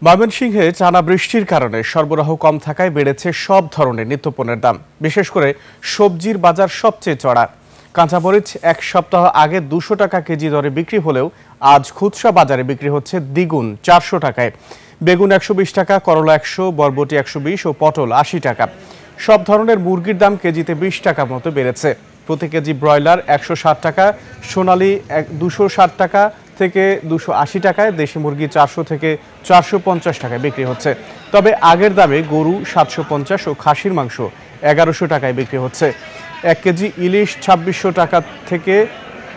ময়মনসিংহে টানা বৃষ্টির কারণে সরবরাহ কম থাকায় বেড়েছে সব ধরনের নিত্যপণ্যের দাম। বিশেষ করে সবজির বাজার সবচেয়ে চড়া। কাঁচামরিচ এক সপ্তাহ আগে 200 টাকা কেজি দরে বিক্রি হলেও আজ খুচরা বাজারে বিক্রি হচ্ছে দ্বিগুণ 400 টাকায়। বেগুন 120 টাকা, করলা 100, বরবটি 120 ও পটল 80 টাকা। সব ধরনের মুরগির দাম কেজিতে 20 টাকা মতো বেড়েছে। প্রতি কেজি ব্রয়লার 160 টাকা, সোনালী 260 টাকা থেকে 280 টাকায়, দেশি মুরগি 400 থেকে 450 টাকায় বিক্রি হচ্ছে। তবে আগের দামে গরু 750 ও খাসির মাংস 1100 টাকায় বিক্রি হচ্ছে। 1 কেজি ইলিশ 2600 টাকা থেকে,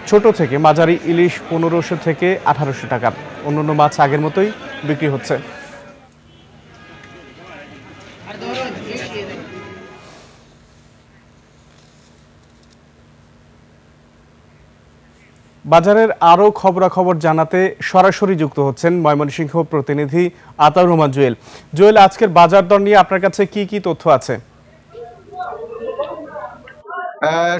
ছোট থেকে মাঝারি ইলিশ 1500 থেকে 1800 টাকা। অন্যান্য মাছ আগের মতোই বিক্রি হচ্ছে। বাজারের আরো খবরাখবর জানাতে সরাসরি যুক্ত হচ্ছেন ময়মনসিংহ প্রতিনিধি আতাউর রহমান জুয়েল। জুয়েল, আজকের বাজার দর নিয়ে আপনার কাছে কি কি তথ্য আছে?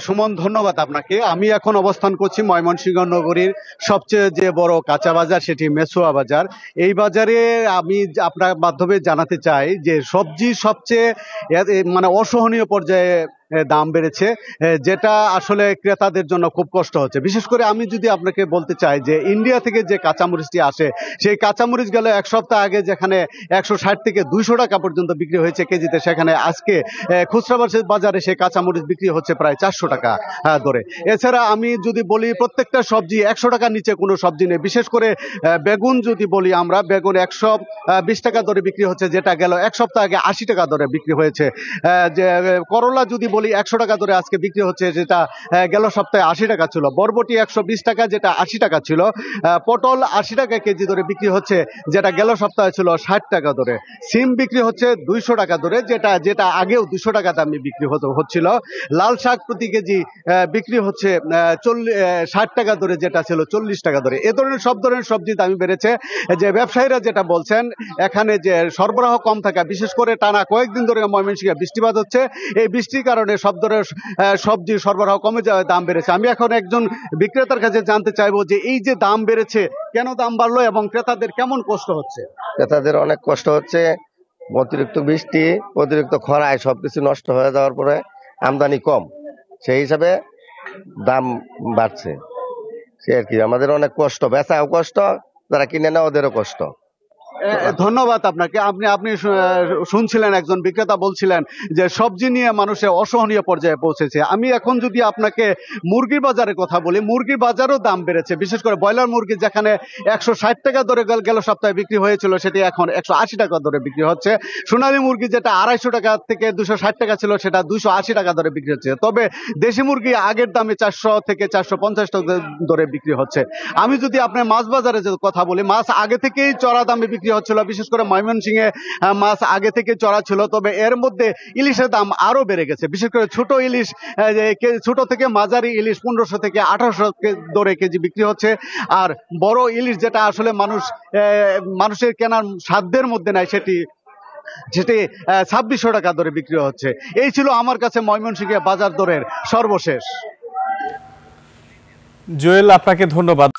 সুমন, ধন্যবাদ আপনাকে। আমি এখন অবস্থান করছি ময়মনসিংহ নগরীর সবচেয়ে যে বড় কাঁচা বাজার, সেটি মেসোয়া বাজার। এই বাজারে আমি আপনার মাধ্যমে জানাতে চাই যে সবজি সবচেয়ে অসহনীয় পর্যায়ে দাম বেড়েছে, যেটা আসলে ক্রেতাদের জন্য খুব কষ্ট হচ্ছে। বিশেষ করে আমি যদি আপনাকে বলতে চাই যে ইন্ডিয়া থেকে যে কাঁচামরিচটি আসে, সেই কাঁচামরিচ গেল এক সপ্তাহ আগে যেখানে 160 থেকে 200 টাকা পর্যন্ত বিক্রি হয়েছে কেজিতে, সেখানে আজকে খুচরা বাজারে সেই কাঁচামরিচ বিক্রি হচ্ছে প্রায় 400 টাকা দরে। এছাড়া আমি যদি বলি, প্রত্যেকটা সবজি 100 টাকার নিচে কোনো সবজি নেই। বিশেষ করে বেগুন যদি বলি, আমরা বেগুন 120 টাকা দরে বিক্রি হচ্ছে, যেটা গেল এক সপ্তাহ আগে 80 টাকা দরে বিক্রি হয়েছে। যে করলা যদি বলি 100 টাকা দরে আজকে বিক্রি হচ্ছে, যেটা গেল সপ্তাহে 80 টাকা ছিল। বরবটি 120 টাকা, যেটা 80 টাকা ছিল। পটল 80 টাকা কেজি দরে বিক্রি হচ্ছে, যেটা গেল সপ্তাহে ছিল 60 টাকা দরে। সিম বিক্রি হচ্ছে 200 টাকা দরে, যেটা আগেও 200 টাকা দামে বিক্রি হচ্ছিল। লাল শাক প্রতি কেজি বিক্রি হচ্ছে 60 টাকা দরে, যেটা ছিল 40 টাকা দরে। এ ধরনের সব ধরনের সবজি দামি বেড়েছে। যে ব্যবসায়ীরা যেটা বলছেন, এখানে যে সরবরাহ কম থাকা, বিশেষ করে টানা কয়েকদিন ধরে ময়মনসিংহে বৃষ্টিপাত হচ্ছে, এই বৃষ্টির কারণে সব ধরনের সবজি সরবরাহ কমে যাওয়ায় দাম বেড়েছে। আমি এখন একজন বিক্রেতার কাছে জানতে চাইবো যে এই যে দাম বেড়েছে, কেন দাম বাড়লো এবং ক্রেতাদের কেমন কষ্ট হচ্ছে? ক্রেতাদের অনেক কষ্ট হচ্ছে। অতিরিক্ত বৃষ্টি, অতিরিক্ত খরায় সবকিছু নষ্ট হয়ে যাওয়ার পরে আমদানি কম, সেই হিসাবে দাম বাড়ছে। সে আর কি, আমাদের অনেক কষ্ট, বেচাও কষ্ট, যারা কিনে নেয় ওদেরও কষ্ট। ধন্যবাদ আপনাকে। আপনি শুনছিলেন, একজন বিক্রেতা বলছিলেন যে সবজি নিয়ে মানুষের অসহনীয় পর্যায়ে পৌঁছেছে। আমি এখন যদি আপনাকে মুরগির বাজারের কথা বলি, মুরগির বাজারও দাম বেড়েছে। বিশেষ করে ব্রয়লার মুরগি যেখানে 160 টাকা দরে গেল সপ্তাহে বিক্রি হয়েছিল, সেটি এখন 180 টাকা দরে বিক্রি হচ্ছে। সোনালী মুরগি যেটা 250 টাকা থেকে 260 টাকা ছিল, সেটা 280 টাকা দরে বিক্রি হচ্ছে। তবে দেশি মুরগি আগের দামে 400 থেকে 450 টাকা দরে বিক্রি হচ্ছে। আমি যদি আপনার মাছ বাজারে কথা বলি, মাছ আগে থেকেই চড়া দামে বিক্রি হচ্ছিল। বিশেষ করে ময়মনসিংহে মাছ আগে থেকে চড়া ছিল, তবে এর মধ্যে ইলিশের দাম আরো বেড়ে গেছে। বিশেষ করে ছোট ইলিশ, ছোট থেকে মাঝারি ইলিশ 1500 থেকে 1800 দরে কেজি বিক্রি হচ্ছে। আর বড় ইলিশ, যেটা আসলে মানুষের কেনার সাধ্যের মধ্যে নাই, সেটি 2600 টাকা দরে বিক্রি হচ্ছে। এই ছিল আমার কাছে ময়মনসিংহে বাজার দরের সর্বশেষ। জুয়েল, আপনাকে ধন্যবাদ।